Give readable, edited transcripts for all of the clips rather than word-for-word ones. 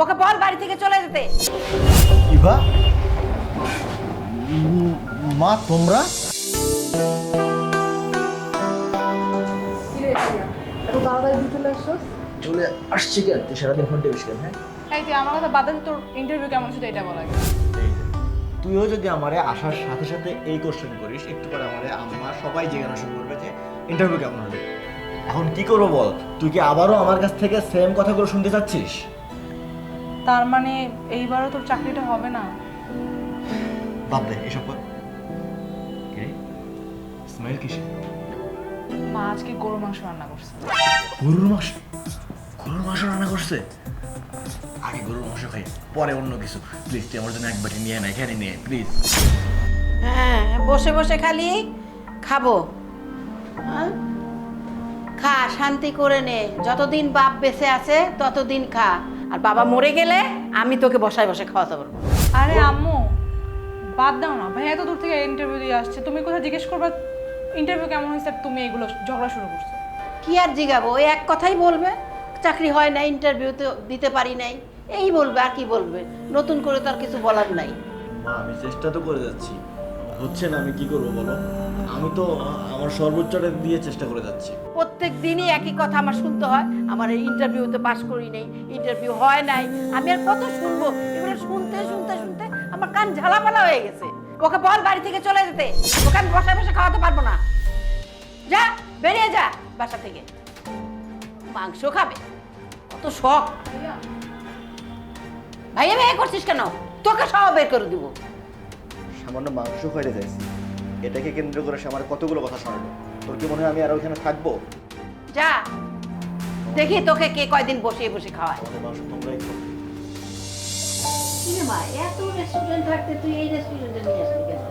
ওকে বল বাড়ি থেকে চলে যেতে। ইভা, মা তোমরা? চলে আসছি কেন? তুই সারাদিন ফোন টিপিস কেন? হ্যাঁ, এই তুই আমার কথা বাদ দে, তোর ইন্টারভিউ কেমন শুধু এটা বলা গেছে। তুইও যদি আমারে আসার সাথে সাথে এই কোশ্চেন করিস, একটু পরে আমারে আম্মা সবাই জিজ্ঞাসা শুরু করবে যে ইন্টারভিউ কেমন হলো। এখন কি করবো বল? তুই কি আবারও আমার কাছ থেকে সেম কথাগুলো শুনতে চাচ্ছিস? তার মানে এইবারও তোর চাকরিটা হবে না? বাদ দে এসব। স্মাইল কিসে? মা আজকে গরু মাংস রান্না করছে। গরুর মাংস? গরুর মাংস রান্না করছে? আগে গরুর মাংস খাই, পরে অন্য কিছু। প্লিজ তুই আমার জন্য এক বাটি নিয়ে না, এখানে নিয়ে প্লিজ। হ্যাঁ, বসে বসে খালি খাবো। হ্যাঁ, খা, শান্তি করে নে। যতদিন বাপ বেঁচে আছে ততদিন খা, আর বাবা মরে গেলে আমি তোকে বসায় বসে খাওয়াতে পারবো। আরে আম্মু বাদ দাও না, ভাই এত দূর থেকে ইন্টারভিউ দিয়ে আসছে, তুমি কোথায় জিজ্ঞেস করবা ইন্টারভিউ কেমন হয়েছে, আর তুমি এগুলো ঝগড়া শুরু করছো। কি আর জিগাবো? ওই এক কথাই বলবে, চাকরি হয় না, ইন্টারভিউ তো দিতে পারি নাই, এই বলবে। আর কি বলবে? নতুন করে তো আর কিছু বলার নাই। মা আমি চেষ্টা তো করে যাচ্ছি, হচ্ছে না, আমি কি করবো বলো? আমি তো আমার সর্বোচ্চটা দিয়ে চেষ্টা করে যাচ্ছি। প্রত্যেক দিনই একই কথা আমার শুনতে হয়, আমার এই ইন্টারভিউতে পাশ করি নাই, ইন্টারভিউ হয় নাই। আমি আর কত শুনবো? এগুলো শুনতে শুনতে শুনতে আমার কান ঝালাপালা হয়ে গেছে। ওকে বল বাড়ি থেকে চলে যেতে। ওকে আমি বসে বসে খাওয়াতে পারবো না। যা, বেরিয়ে যা বাসা থেকে। মাংস খাবে, কত শখ। ভাইয়া ভাইয়া করছিস কেন? তোকে সব বের করে দিব। সামান্য মাংস খাইতে চাইছি, এটাকে কেন্দ্র করে সে আমার কতগুলো কথা শোনালো। তোর কি মনে হয় আমি আর ওইখানে থাকবো? যা, দেখি তোকে কে কয়দিন বসে বসে খাওয়ায়। আমাদের মাংস তোমরাই খাও। কি রে মা, এত রেস্টুরেন্ট থাকতে তুই এই রেস্টুরেন্টে নিয়ে আসলি কেন?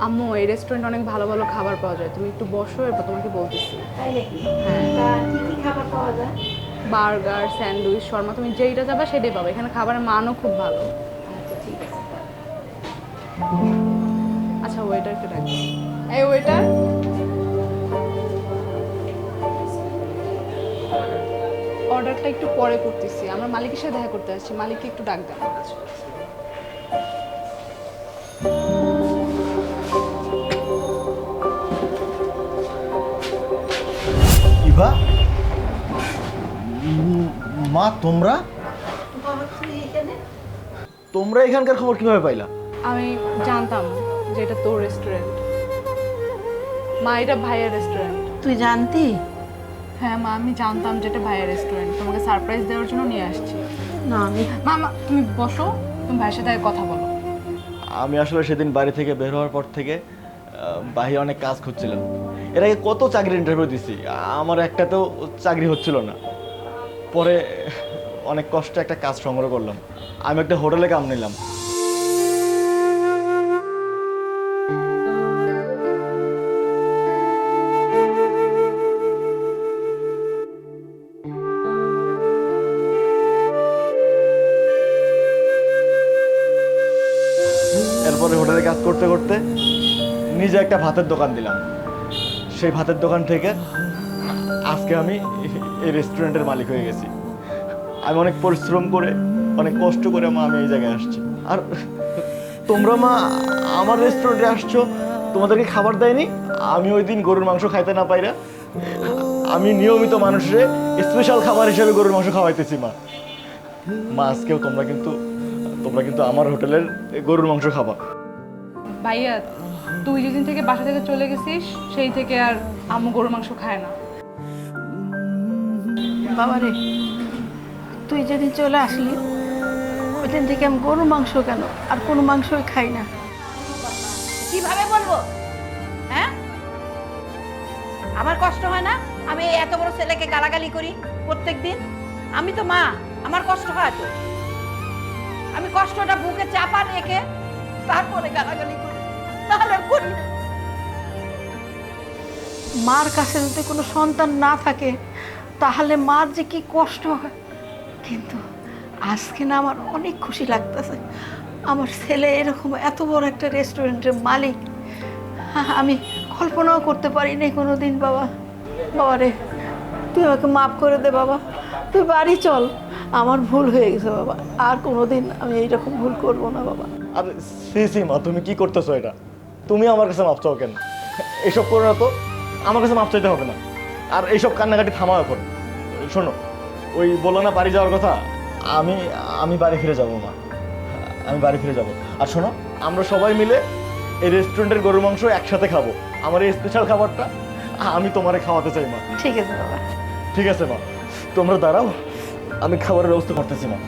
আম্মু এই রেস্টুরেন্টে অনেক ভালো ভালো খাবার পাওয়া যায়, তুমি একটু বসো, এরপর তোমাকে বলতেছি। তাই নাকি? তা কি কি খাবার পাওয়া যায়? বার্গার, স্যান্ডউইচ, শর্মা, তুমি যেইটা যাবে সেটাই পাবে। এখানে খাবারের মানও খুব ভালো। আচ্ছা ঠিক আছে। আচ্ছা ওয়েটারকে ডাকো। এই ওয়েটার, অর্ডারটা একটু পরে করতেছি, আমরা মালিকের সাথে দেখা করতে আসছি, মালিককে একটু ডাক দেন। ইভা, মা তোমরা? বাবা তুই এখানে? তোমরা এখানকার খবর কিভাবে পাইলা? আমি জানতাম যে এটা তোর রেস্টুরেন্ট। মা এটা ভাইয়ের রেস্টুরেন্ট। তুই জানতি? হ্যাঁ মা, আমি জানতাম যে এটা ভাইয়ের রেস্টুরেন্ট, তোমাকে সারপ্রাইজ দেওয়ার জন্য নিয়ে আসছি। না আমি মা মা তুমি বসো, তুমি ভাইয়ের সাথে আগে কথা বলো। আমি আসলে সেদিন বাড়ি থেকে বের হওয়ার পর থেকে বাহিরে অনেক কাজ খুঁজছিলাম। এর আগে কত চাকরির ইন্টারভিউ দিছি, আমার একটাতেও চাকরি হচ্ছিল না। পরে অনেক কষ্টে একটা কাজ সংগ্রহ করলাম, আমি একটা হোটেলে কাম নিলাম। এরপরে হোটেলে কাজ করতে করতে নিজে একটা ভাতের দোকান দিলাম। সেই ভাতের দোকান থেকে আজকে আমি এই রেস্টুরেন্টের মালিক হয়ে গেছি। আমি অনেক পরিশ্রম করে, অনেক কষ্ট করে মা আমি এই জায়গায় আসছি। আর তোমরা মা আমার রেস্টুরেন্টে আসছো, তোমাদেরকে খাবার দেয়নি? আমি ওই দিন গরুর মাংস খাইতে না পাইরা আমি নিয়মিত মানুষের স্পেশাল খাবার হিসেবে গরুর মাংস খাওয়াইতেছি মা। মা আজকেও তোমরা কিন্তু আমার হোটেলের গরুর মাংস খাবা। ভাইয়া তুই যেদিন থেকে বাসা থেকে চলে গেছিস সেই থেকে আর আম্মু গরুর মাংস খায় না। বাবা রে, তুই যেদিন চলে আসলি ওই দিন থেকে আমি গরুর মাংস কেন আর কোনো মাংসই খাই না। কিভাবে বলবো? হ্যাঁ, আমার কষ্ট হয় না? আমি এই এত বড় ছেলেকে গালাগালি করি প্রত্যেক দিন। আমি তো মা, আমার কষ্ট হয় তো। আমি কষ্টটা বুকে চাপা রেখে তারপরে গালাগালি করি, তাহলে করি না। মার কাছে যদি কোনো সন্তান না থাকে তাহলে মার যে কি কষ্ট হয়। কিন্তু আজকে না আমার অনেক খুশি লাগতেছে, আমার ছেলে এরকম এত বড় একটা রেস্টুরেন্টের মালিক। আমি কল্পনাও করতে পারি নাই কোনোদিন। বাবা, বাবা রে, তুই আমাকে মাফ করে দে বাবা। তুই বাড়ি চল, আমার ভুল হয়ে গেছে বাবা, আর কোনোদিন আমি এইরকম ভুল করব না বাবা। আর সি মা, তুমি কি করতেছো এটা? তুমি আমার কাছে মাপ চাও কেন? এইসব করো না তো, আমার কাছে মাপ চাইতে হবে না। আর এইসব কান্নাকাটি থামাও এখন। শোনো, ওই বললো না বাড়ি যাওয়ার কথা, আমি আমি বাড়ি ফিরে যাবো মা, আমি বাড়ি ফিরে যাব। আর শোনো, আমরা সবাই মিলে এই রেস্টুরেন্টের গরুর মাংস একসাথে খাবো। আমার এই স্পেশাল খাবারটা আমি তোমারে খাওয়াতে চাই মা। ঠিক আছে বাবা। ঠিক আছে মা, তোমরা দাঁড়াও, আমি খাবারের ব্যবস্থা করতেছি মা।